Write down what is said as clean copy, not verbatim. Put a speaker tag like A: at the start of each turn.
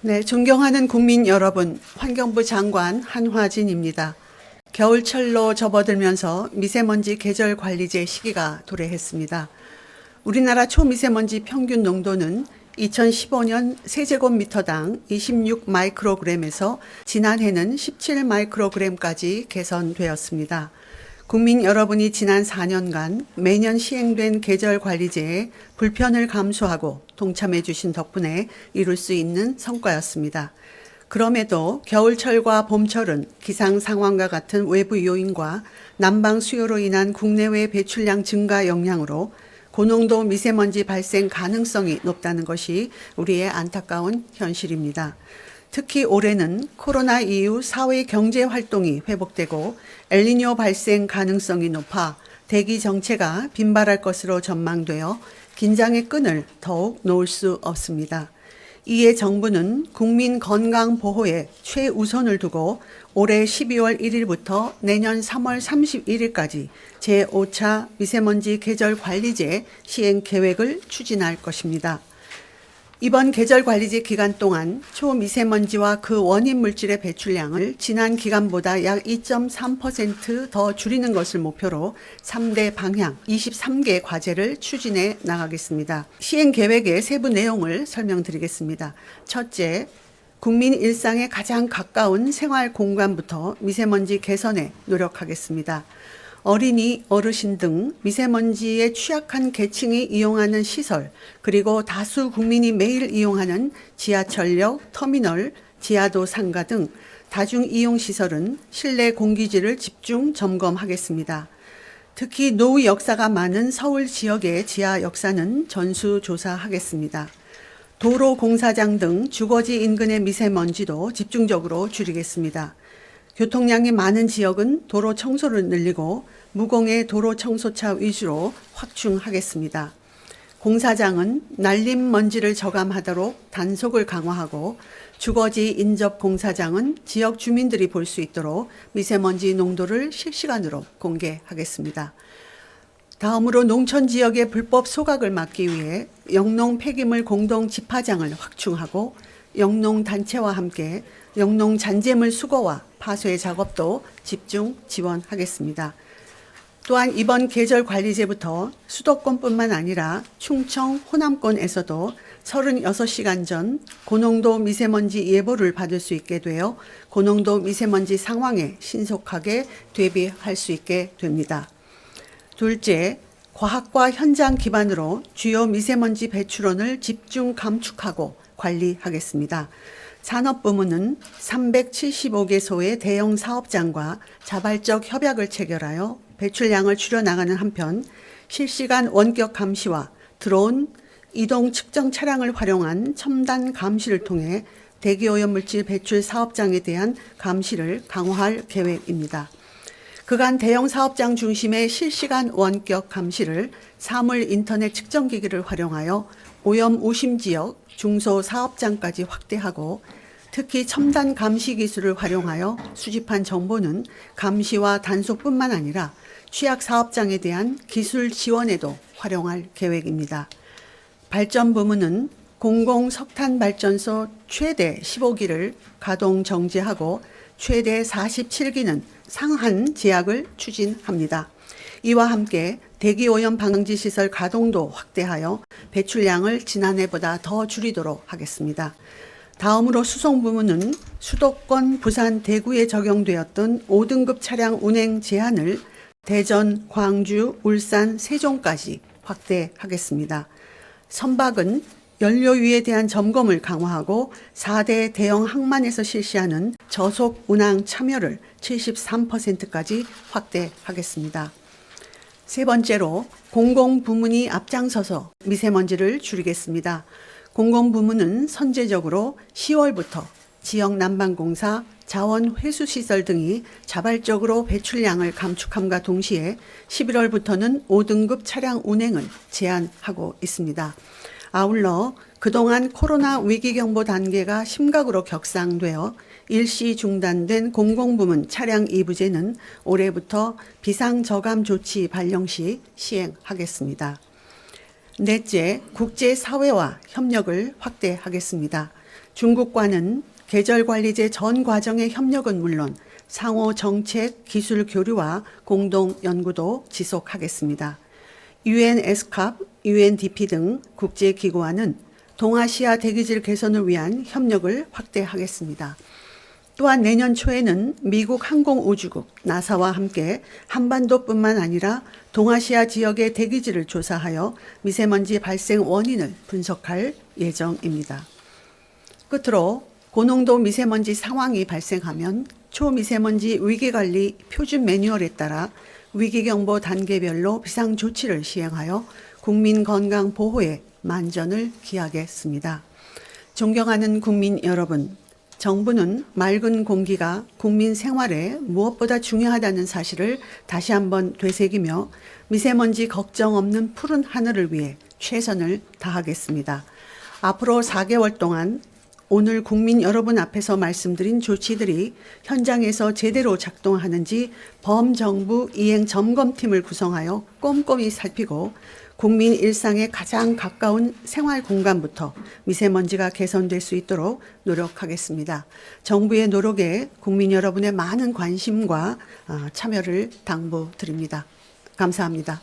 A: 네, 존경하는 국민 여러분, 환경부 장관 한화진입니다. 겨울철로 접어들면서 미세먼지 계절 관리제 시기가 도래했습니다. 우리나라 초미세먼지 평균 농도는 2015년 세제곱미터당 26 마이크로그램에서 지난해는 17 마이크로그램까지 개선되었습니다. 국민 여러분이 지난 4년간 매년 시행된 계절관리제에 불편을 감수하고 동참해 주신 덕분에 이룰 수 있는 성과였습니다. 그럼에도 겨울철과 봄철은 기상 상황과 같은 외부 요인과 난방 수요로 인한 국내외 배출량 증가 영향으로 고농도 미세먼지 발생 가능성이 높다는 것이 우리의 안타까운 현실입니다. 특히 올해는 코로나 이후 사회 경제 활동이 회복되고 엘니뇨 발생 가능성이 높아 대기 정체가 빈발할 것으로 전망되어 긴장의 끈을 더욱 놓을 수 없습니다. 이에 정부는 국민 건강 보호에 최우선을 두고 올해 12월 1일부터 내년 3월 31일까지 제5차 미세먼지 계절 관리제 시행 계획을 추진할 것입니다. 이번 계절관리제 기간 동안 초미세먼지와 그 원인 물질의 배출량을 지난 기간보다 약 2.3% 더 줄이는 것을 목표로 3대 방향 23개 과제를 추진해 나가겠습니다. 시행 계획의 세부 내용을 설명드리겠습니다. 첫째, 국민 일상에 가장 가까운 생활 공간부터 미세먼지 개선에 노력하겠습니다. 어린이, 어르신 등 미세먼지에 취약한 계층이 이용하는 시설, 그리고 다수 국민이 매일 이용하는 지하철역, 터미널, 지하도 상가 등 다중이용시설은 실내 공기질을 집중 점검하겠습니다. 특히 노후 역사가 많은 서울 지역의 지하 역사는 전수조사하겠습니다. 도로 공사장 등 주거지 인근의 미세먼지도 집중적으로 줄이겠습니다. 교통량이 많은 지역은 도로 청소를 늘리고 무공해 도로 청소차 위주로 확충하겠습니다. 공사장은 날림 먼지를 저감하도록 단속을 강화하고 주거지 인접 공사장은 지역 주민들이 볼 수 있도록 미세먼지 농도를 실시간으로 공개하겠습니다. 다음으로 농촌 지역의 불법 소각을 막기 위해 영농 폐기물 공동 집화장을 확충하고 영농 단체와 함께 영농 잔재물 수거와 파쇄 작업도 집중 지원하겠습니다. 또한 이번 계절관리제부터 수도권뿐만 아니라 충청, 호남권에서도 36시간 전 고농도 미세먼지 예보를 받을 수 있게 되어 고농도 미세먼지 상황에 신속하게 대비할 수 있게 됩니다. 둘째, 과학과 현장 기반으로 주요 미세먼지 배출원을 집중 감축하고 관리하겠습니다. 산업부문은 375개소의 대형 사업장과 자발적 협약을 체결하여 배출량을 줄여나가는 한편 실시간 원격 감시와 드론, 이동 측정 차량을 활용한 첨단 감시를 통해 대기오염물질 배출 사업장에 대한 감시를 강화할 계획입니다. 그간 대형 사업장 중심의 실시간 원격 감시를 사물 인터넷 측정기기를 활용하여 오염 우심 지역 중소사업장까지 확대하고 특히 첨단 감시 기술을 활용하여 수집한 정보는 감시와 단속뿐만 아니라 취약 사업장에 대한 기술 지원에도 활용할 계획입니다. 발전 부문은 공공석탄발전소 최대 15기를 가동 정지하고 최대 47기는 상한 제약을 추진합니다. 이와 함께 대기오염 방지 시설 가동도 확대하여 배출량을 지난해보다 더 줄이도록 하겠습니다. 다음으로 수송 부문은 수도권, 부산, 대구에 적용되었던 5등급 차량 운행 제한을 대전, 광주, 울산, 세종까지 확대하겠습니다. 선박은 연료유에 대한 점검을 강화하고 4대 대형 항만에서 실시하는 저속 운항 참여를 73%까지 확대하겠습니다. 세 번째로 공공부문이 앞장서서 미세먼지를 줄이겠습니다. 공공부문은 선제적으로 10월부터 지역 난방공사, 자원회수시설 등이 자발적으로 배출량을 감축함과 동시에 11월부터는 5등급 차량 운행을 제한하고 있습니다. 아울러 그동안 코로나 위기경보 단계가 심각으로 격상되어 일시 중단된 공공부문 차량 이부제는 올해부터 비상저감 조치 발령 시 시행하겠습니다. 넷째, 국제사회와 협력을 확대하겠습니다. 중국과는 계절관리제 전 과정의 협력은 물론 상호 정책, 기술 교류와 공동 연구도 지속하겠습니다. UN 에스캅, UNDP 등 국제기구와는 동아시아 대기질 개선을 위한 협력을 확대하겠습니다. 또한 내년 초에는 미국 항공우주국 나사와 함께 한반도뿐만 아니라 동아시아 지역의 대기질을 조사하여 미세먼지 발생 원인을 분석할 예정입니다. 끝으로 고농도 미세먼지 상황이 발생하면 초미세먼지 위기관리 표준 매뉴얼에 따라 위기경보 단계별로 비상조치를 시행하여 국민 건강 보호에 만전을 기하겠습니다. 존경하는 국민 여러분, 정부는 맑은 공기가 국민 생활에 무엇보다 중요하다는 사실을 다시 한번 되새기며 미세먼지 걱정 없는 푸른 하늘을 위해 최선을 다하겠습니다. 앞으로 4개월 동안 오늘 국민 여러분 앞에서 말씀드린 조치들이 현장에서 제대로 작동하는지 범정부 이행 점검팀을 구성하여 꼼꼼히 살피고 국민 일상에 가장 가까운 생활 공간부터 미세먼지가 개선될 수 있도록 노력하겠습니다. 정부의 노력에 국민 여러분의 많은 관심과 참여를 당부드립니다. 감사합니다.